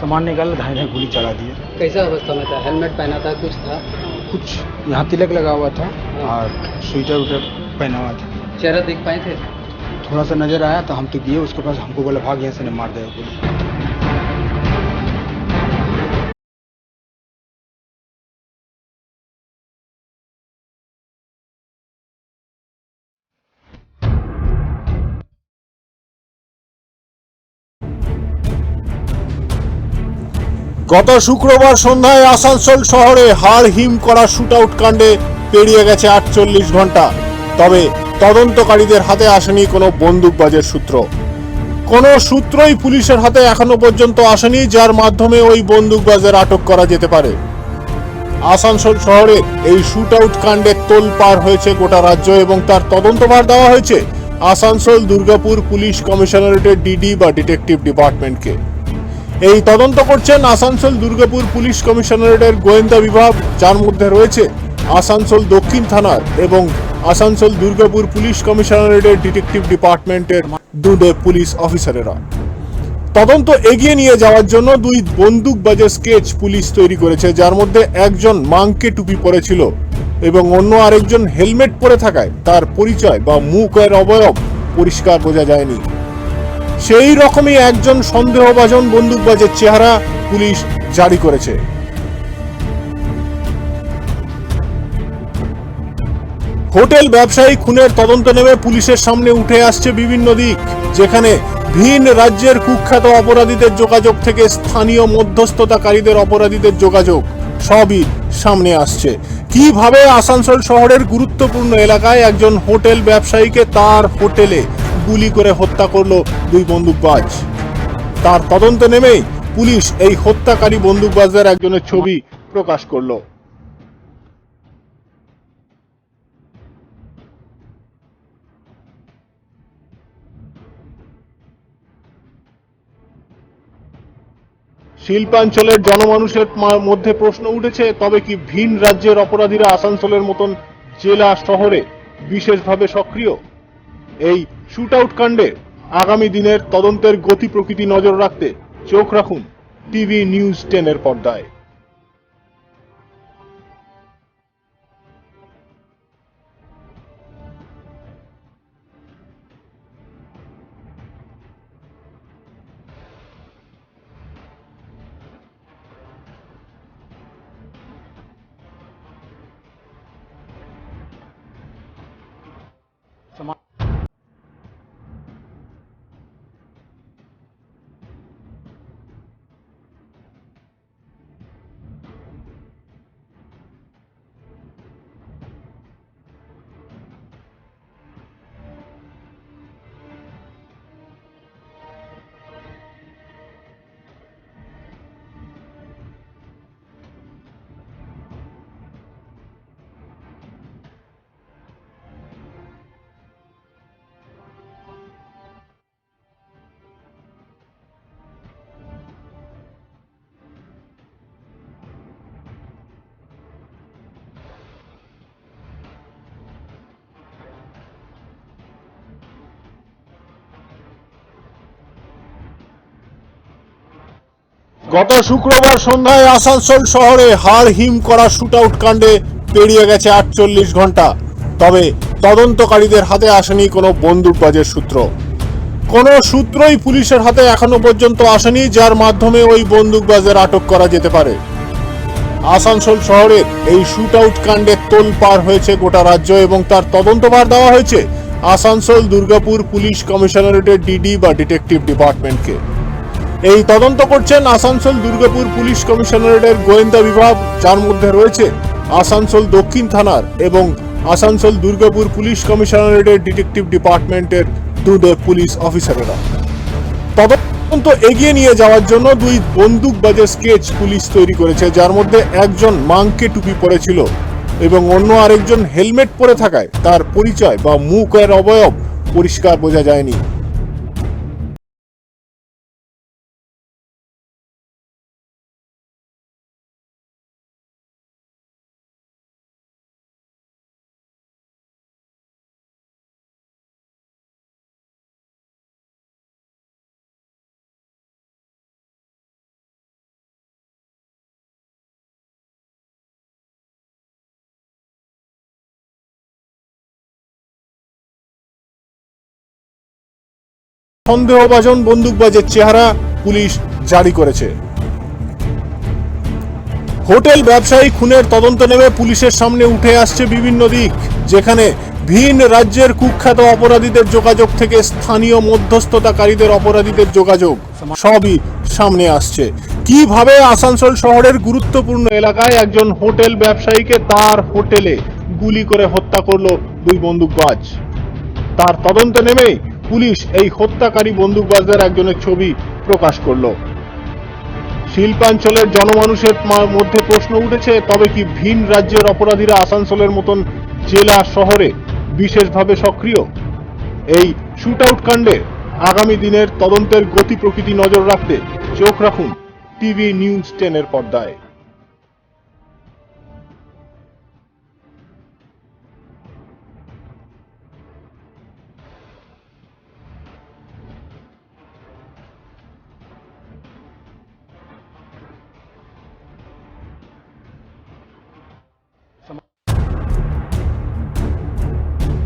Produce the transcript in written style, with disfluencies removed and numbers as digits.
सामान निकाला, धाए धाए गोली चला दिया। कैसा अवस्था में था? हेलमेट पहना था, कुछ था? कुछ यहाँ तिलक लगा हुआ था हाँ। और स्वेटर उटर पहना हुआ था। चेहरा देख पाए थे? थोड़ा सा नजर आया तो हम तो गए उसके पास, हमको बोला भाग यहाँ से, ने मार देगा गोली। গত শুক্রবার সন্ধ্যায় আসানসোল শহরে হাড় হিম করা শুটআউট কাণ্ডে পেরিয়ে গেছে 48 ঘন্টা। তবে তদন্তকারীদের হাতে আসেনি কোনো বন্দুকবাজের সূত্র। কোনো সূত্রই পুলিশের হাতে এখনো পর্যন্ত আসেনি যার মাধ্যমে ওই বন্দুকবাজের আটক করা যেতে পারে। আসানসোল শহরে এই শুটআউট কাণ্ডে তোলপাড় হয়েছে গোটা রাজ্য এবং তার তদন্তভার দেওয়া হয়েছে আসানসোল দুর্গাপুর পুলিশ কমিশনারেটের ডিডি বা ডিটেকটিভ ডিপার্টমেন্টকে। এই তদন্ত করছেন আসানসোল দুর্গাপুর পুলিশ কমিশনারেটের গোয়েন্দা বিভাগ, যার মধ্যে রয়েছে আসানসোল দক্ষিণ থানার এবং আসানসোল দুর্গাপুর পুলিশ কমিশনারেটের ডিটেকটিভ ডিপার্টমেন্টের দুটো পুলিশ অফিসারেরা। তদন্ত এগিয়ে নিয়ে যাওয়ার জন্য দুই বন্দুকবাজের স্কেচ পুলিশ তৈরি করেছে, যার মধ্যে একজন মাংকে টুপি পরেছিল এবং অন্য আরেকজন হেলমেট পরে থাকায় তার পরিচয় বা মুখের অবয়ব পরিষ্কার বোঝা যায়নি। সেই রকমই একজন সন্দেহভাজন বন্দুকবাজের চেহারা পুলিশ জারি করেছে। হোটেল ব্যবসায়ী খুনের তদন্ত নেমে পুলিশের সামনে উঠে আসছে বিভিন্ন দিক, যেখানে ভিন রাজ্যের কুখ্যাত অপরাধীদের যোগাযোগ থেকে স্থানীয় মধ্যস্থতাকারীদের অপরাধীদের যোগাযোগ সবই সামনে আসছে। কিভাবে আসানসোল শহরের গুরুত্বপূর্ণ এলাকায় একজন হোটেল ব্যবসায়ীকে তার হোটেলে গুলি করে হত্যা করলো দুই বন্দুকবাজ, তার তদন্ত নেমেই পুলিশ এই হত্যাকারী বন্দুকবাজদের একজনের ছবি প্রকাশ করলো। শিল্পাঞ্চলের জনমানুষের মধ্যে প্রশ্ন উঠেছে, তবে কি ভিন রাজ্যের অপরাধীরা আসানসোলের মতন জেলা শহরে বিশেষভাবে সক্রিয়? এই শুটআউট কাণ্ডে আগামী দিনের তদন্তের গতি প্রকৃতি নজর রাখতে চোখ রাখুন টিভি নিউজ 10 এর পর্দায়। सामान গত শুক্রবার সন্ধ্যায় আসানসোল শহরে হাড় হিম করা শুটআউট কাণ্ডে পেরিয়ে গেছে 48 ঘন্টা। তবে তদন্তকারীদের হাতে আসেনি কোনো বন্দুকবাজের সূত্র। কোনো সূত্রই পুলিশের হাতে এখনো পর্যন্ত আসেনি যার মাধ্যমে ওই বন্দুকবাজের আটক করা যেতে পারে। আসানসোল শহরের এই শুটআউট কাণ্ডে তোলপাড় হয়েছে গোটা রাজ্য এবং তার তদন্তভার দেওয়া হয়েছে আসানসোল দুর্গাপুর পুলিশ কমিশনারেটের ডিডি বা ডিটেকটিভ ডিপার্টমেন্টকে। এই তদন্ত করছেন আসানসোল দুর্গাপুর পুলিশ কমিশনারেটের গোয়েন্দা বিভাগ, যার মধ্যে রয়েছে আসানসোল দক্ষিণ থানার এবং আসানসোল দুর্গাপুর পুলিশ কমিশনারেটের ডিটেকটিভ ডিপার্টমেন্টের দুটো পুলিশ অফিসারেরা। তদন্ত এগিয়ে নিয়ে যাওয়ার জন্য দুই বন্দুকবাজের স্কেচ পুলিশ তৈরি করেছে, যার মধ্যে একজন মাংকে টুপি পরেছিল এবং অন্য আরেকজন হেলমেট পরে থাকায় তার পরিচয় বা মুখের অবয়ব পরিষ্কার বোঝা যায়নি। সন্দেহভাজন বন্দুকবাজের চেহারা পুলিশ জারি করেছে। হোটেল ব্যবসায়ী খুনের তদন্ত নেমে পুলিশের সামনে উঠে আসছে বিভিন্ন দিক, যেখানে ভিন রাজ্যের কুখ্যাত অপরাধীদের যোগাযোগ থেকে স্থানীয় মধ্যস্থতাকারীদের অপরাধীদের যোগাযোগ সবই সামনে আসছে। কিভাবে আসানসোল শহরের গুরুত্বপূর্ণ এলাকায় একজন হোটেল ব্যবসায়ীকে তার হোটেলে গুলি করে হত্যা করলো দুই বন্দুকবাজ, তার তদন্ত নেমেই পুলিশ এই হত্যাকারী বন্দুকবাজদের একজনের ছবি প্রকাশ করলো। শিল্পাঞ্চলের জনমানুষের মধ্যে প্রশ্ন উঠেছে, তবে কি ভিন রাজ্যের অপরাধীরা আসানসোলের মতন জেলা শহরে বিশেষভাবে সক্রিয়? এই শুট আউট কাণ্ডে আগামী দিনের তদন্তের গতি প্রকৃতি নজর রাখতে চোখ রাখুন টিভি নিউজ 10 এর পর্দায়।